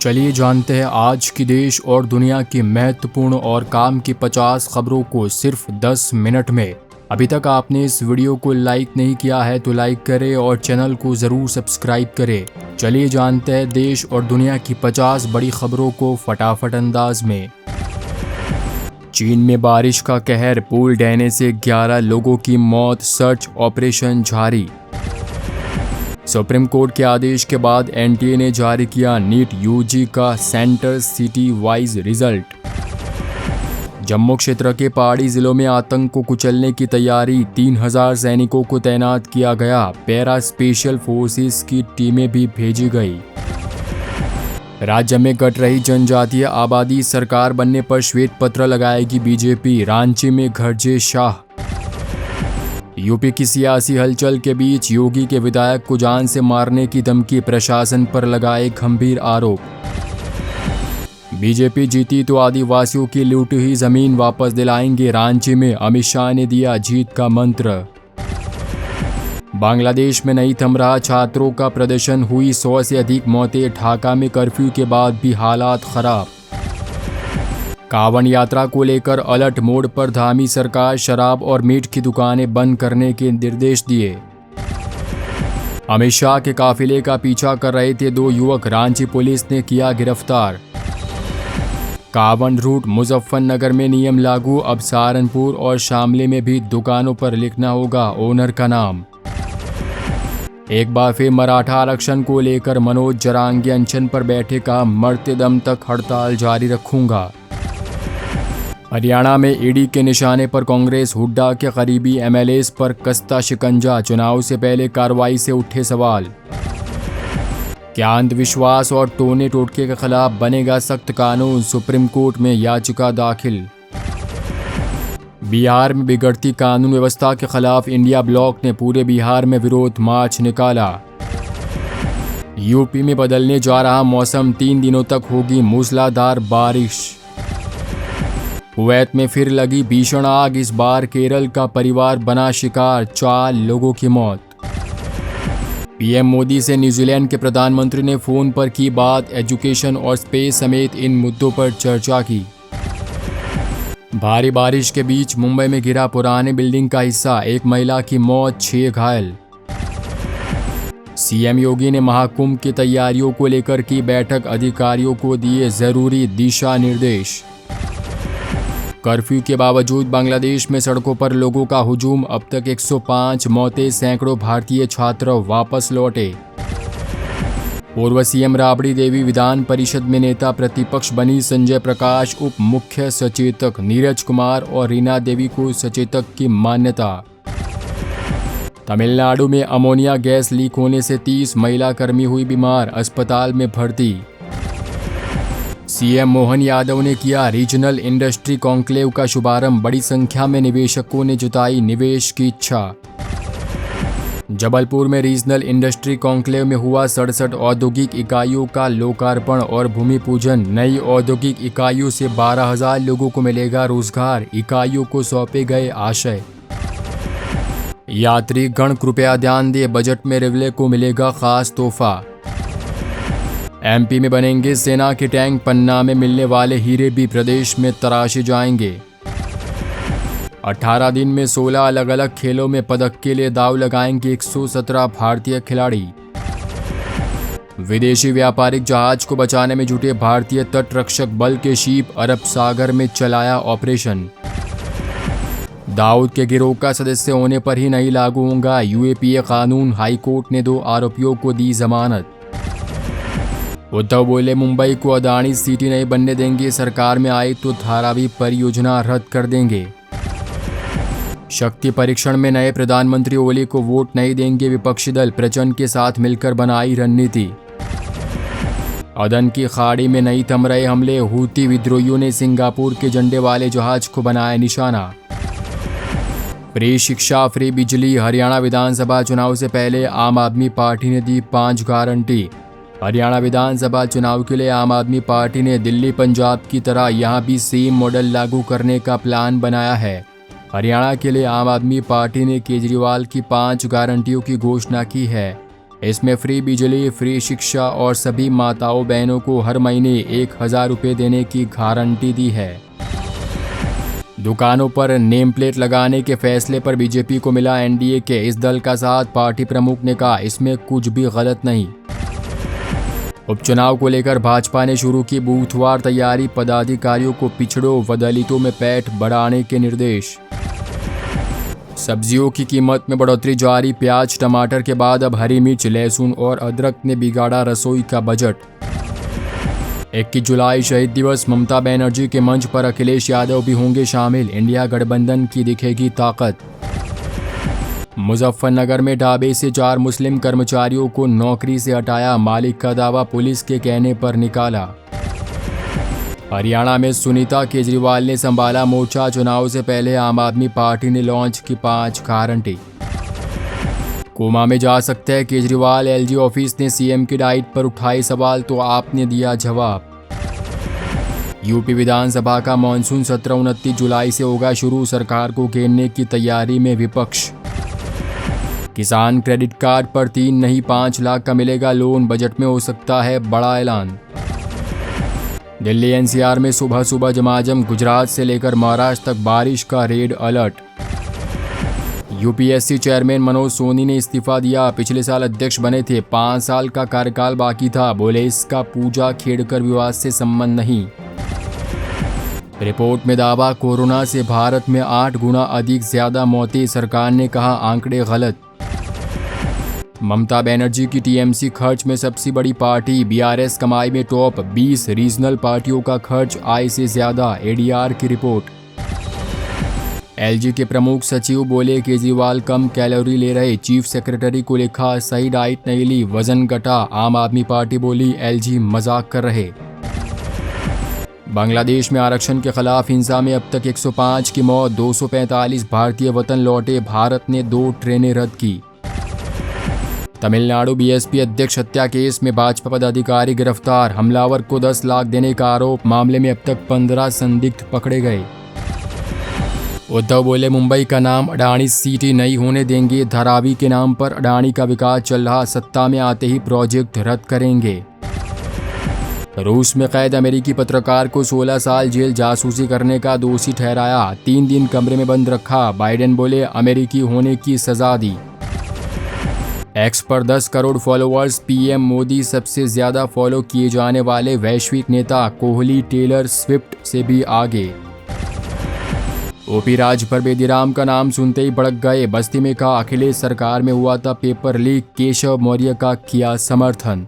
चलिए जानते हैं आज की देश और दुनिया की महत्वपूर्ण और काम की 50 खबरों को सिर्फ 10 मिनट में। अभी तक आपने इस वीडियो को लाइक नहीं किया है तो लाइक करें और चैनल को ज़रूर सब्सक्राइब करें। चलिए जानते हैं देश और दुनिया की 50 बड़ी खबरों को फटाफट अंदाज में। चीन में बारिश का कहर, पुल ढहने से 11 लोगों की मौत, सर्च ऑपरेशन जारी। सुप्रीम कोर्ट के आदेश के बाद एनटीए ने जारी किया नीट यूजी का centre city wise result. Jammu क्षेत्र के पहाड़ी जिलों में आतंक को कुचलने की तैयारी, 3000 सैनिकों को तैनात किया गया। पैरा स्पेशल फोर्सेस की टीमें भी भेजी गई। राज्य में घट रही जनजातीय आबादी, सरकार बनने पर श्वेत पत्र लगाएगी बीजेपी। रांची में गरजे शाह। यूपी की सियासी हलचल के बीच योगी के विधायक को जान से मारने की धमकी, प्रशासन पर लगाए गंभीर आरोप। बीजेपी जीती तो आदिवासियों की लूटी हुई जमीन वापस दिलाएंगे, रांची में अमित शाह ने दिया जीत का मंत्र। बांग्लादेश में नहीं थम रहा छात्रों का प्रदर्शन, हुई 100 से अधिक मौतें। ढाका में कर्फ्यू के बाद भी हालात खराब। कांवड़ यात्रा को लेकर अलर्ट मोड पर धामी सरकार, शराब और मीट की दुकानें बंद करने के निर्देश दिए। अमित शाह के काफिले का पीछा कर रहे थे 2 युवक, रांची पुलिस ने किया गिरफ्तार। कांवड़ रूट मुजफ्फरनगर में नियम लागू, अब सहारनपुर और शामली में भी दुकानों पर लिखना होगा ओनर का नाम। एक बार फिर मराठा आरक्षण को लेकर मनोज जरांगे अनशन पर बैठे, का मरते दम तक हड़ताल जारी रखूंगा। हरियाणा में ईडी के निशाने पर कांग्रेस, हुड्डा के करीबी एमएलएस पर कसता शिकंजा, चुनाव से पहले कार्रवाई से उठे सवाल। क्या अंधविश्वास और टोने टोटके के खिलाफ बनेगा सख्त कानून, सुप्रीम कोर्ट में याचिका दाखिल। बिहार में बिगड़ती कानून व्यवस्था के खिलाफ इंडिया ब्लॉक ने पूरे बिहार में विरोध मार्च निकाला। यूपी में बदलने जा रहा मौसम, 3 दिनों तक होगी मूसलाधार बारिश। कुवैत में फिर लगी भीषण आग, इस बार केरल का परिवार बना शिकार, 4 लोगों की मौत। पीएम मोदी से न्यूजीलैंड के प्रधानमंत्री ने फोन पर की बात, एजुकेशन और स्पेस समेत इन मुद्दों पर चर्चा की। भारी बारिश के बीच मुंबई में गिरा पुराने बिल्डिंग का हिस्सा, 1 महिला की मौत, 6 घायल। सीएम योगी ने महाकुंभ की तैयारियों को लेकर की बैठक, अधिकारियों को दिए जरूरी दिशा निर्देश। कर्फ्यू के बावजूद बांग्लादेश में सड़कों पर लोगों का हुजूम, अब तक 105 मौतें, सैकड़ों भारतीय छात्र वापस लौटे। पूर्व सीएम राबड़ी देवी विधान परिषद में नेता प्रतिपक्ष बनी, संजय प्रकाश उप मुख्य सचेतक, नीरज कुमार और रीना देवी को सचेतक की मान्यता। तमिलनाडु में अमोनिया गैस लीक होने से 30 महिला कर्मी हुई बीमार, अस्पताल में भर्ती। सीएम मोहन यादव ने किया रीजनल इंडस्ट्री कॉन्क्लेव का शुभारंभ, बड़ी संख्या में निवेशकों ने जताई निवेश की इच्छा। जबलपुर में रीजनल इंडस्ट्री कॉन्क्लेव में हुआ 67 औद्योगिक इकाइयों का लोकार्पण और भूमि पूजन। नई औद्योगिक इकाइयों से 12,000 लोगों को मिलेगा रोजगार, इकाइयों को सौंपे गए आशय। यात्री गण कृपया ध्यान दें, बजट में रेलवे को मिलेगा खास तोहफा। एमपी में बनेंगे सेना के टैंक, पन्ना में मिलने वाले हीरे भी प्रदेश में तराशे जाएंगे। 18 दिन में 16 अलग अलग खेलों में पदक के लिए दाव लगाएंगे 117 भारतीय खिलाड़ी। विदेशी व्यापारिक जहाज को बचाने में जुटे भारतीय तट रक्षक बल के शिप, अरब सागर में चलाया ऑपरेशन। दाऊद के गिरोह का सदस्य होने पर ही नहीं लागू होगा यूएपीए कानून, हाईकोर्ट ने 2 आरोपियों को दी जमानत। उद्धव बोले मुंबई को अदानी सिटी नहीं बनने देंगे, सरकार में आए तो धारावी परियोजना रद्द कर देंगे। शक्ति परीक्षण में नए प्रधानमंत्री ओली को वोट नहीं देंगे विपक्षी दल, प्रचंड के साथ मिलकर बनाई रणनीति। अदन की खाड़ी में नहीं थम रहे हमले, हूती विद्रोहियों ने सिंगापुर के झंडे वाले जहाज को बनाया निशाना। फ्री शिक्षा, फ्री बिजली, हरियाणा विधानसभा चुनाव से पहले आम आदमी पार्टी ने दी 5 गारंटी। हरियाणा विधानसभा चुनाव के लिए आम आदमी पार्टी ने दिल्ली पंजाब की तरह यहां भी सेम मॉडल लागू करने का प्लान बनाया है। हरियाणा के लिए आम आदमी पार्टी ने केजरीवाल की 5 गारंटियों की घोषणा की है। इसमें फ्री बिजली, फ्री शिक्षा और सभी माताओं बहनों को हर महीने 1000 रुपये देने की गारंटी दी है। दुकानों पर नेम प्लेट लगाने के फैसले पर बीजेपी को मिला एनडीए के इस दल का साथ। पार्टी प्रमुख ने कहा इसमें कुछ भी गलत नहीं। उपचुनाव को लेकर भाजपा ने शुरू की बूथवार तैयारी, पदाधिकारियों को पिछड़ों व दलितों में पैठ बढ़ाने के निर्देश। सब्जियों की कीमत में बढ़ोतरी जारी, प्याज टमाटर के बाद अब हरी मिर्च, लहसुन और अदरक ने बिगाड़ा रसोई का बजट। 21 जुलाई शहीद दिवस, ममता बनर्जी के मंच पर अखिलेश यादव भी होंगे शामिल। इंडिया गठबंधन की दिखेगी ताकत। मुजफ्फरनगर में ढाबे से 4 मुस्लिम कर्मचारियों को नौकरी से हटाया, मालिक का दावा पुलिस के कहने पर निकाला। हरियाणा में सुनीता केजरीवाल ने संभाला मोर्चा, चुनाव से पहले आम आदमी पार्टी ने लॉन्च की 5 गारंटी। कोमा में जा सकते हैं केजरीवाल, एलजी ऑफिस ने सीएम की डाइट पर उठाए सवाल तो आपने दिया जवाब। यूपी विधानसभा का मानसून सत्र 29 जुलाई से होगा शुरू, सरकार को घेरने की तैयारी में विपक्ष। किसान क्रेडिट कार्ड पर 3 नहीं 5 लाख का मिलेगा लोन, बजट में हो सकता है बड़ा ऐलान। दिल्ली एनसीआर में सुबह सुबह झमाझम, गुजरात से लेकर महाराष्ट्र तक बारिश का red alert. UPSC chairman Manoj Soni ने इस्तीफा दिया, पिछले साल अध्यक्ष बने थे, 5 साल का कार्यकाल बाकी था, बोले इसका पूजा खेड़कर विवाद से संबंध नहीं। रिपोर्ट में दावा कोरोना से भारत में 8 गुना अधिक ज्यादा मौतें, सरकार ने कहा आंकड़े गलत। ममता बनर्जी की टीएमसी खर्च में सबसे बड़ी पार्टी, बीआरएस कमाई में टॉप, 20 रीजनल पार्टियों का खर्च आय से ज्यादा, एडीआर की रिपोर्ट। एलजी के प्रमुख सचिव बोले केजरीवाल कम कैलोरी ले रहे, चीफ सेक्रेटरी को लिखा सही डाइट नहीं ली, वजन घटा, आम आदमी पार्टी बोली एलजी मजाक कर रहे। बांग्लादेश में आरक्षण के खिलाफ हिंसा में अब तक 105 की मौत, 245 भारतीय वतन लौटे, भारत ने 2 ट्रेनें रद्द की। तमिलनाडु बीएसपी अध्यक्ष हत्या केस में भाजपा पदाधिकारी गिरफ्तार, हमलावर को 10 लाख देने का आरोप, मामले में अब तक 15 संदिग्ध पकड़े गए। उद्धव बोले मुंबई का नाम अडानी सिटी नहीं होने देंगे, धारावी के नाम पर अडानी का विकास चल रहा, सत्ता में आते ही प्रोजेक्ट रद्द करेंगे। रूस में कैद अमेरिकी पत्रकार को 16 साल जेल जासूसी करने का दोषी ठहराया, 3 दिन कमरे में बंद रखा, बाइडेन बोले अमेरिकी होने की सजा दी। एक्स पर 10 करोड़ फॉलोअर्स, पीएम मोदी सबसे ज्यादा फॉलो किए जाने वाले वैश्विक नेता, कोहली टेलर स्विफ्ट से भी आगे। ओपी राजभर बेदीराम का नाम सुनते ही भड़क गए, बस्ती में कहा अखिलेश सरकार में हुआ था पेपर लीक, केशव मौर्य का किया समर्थन।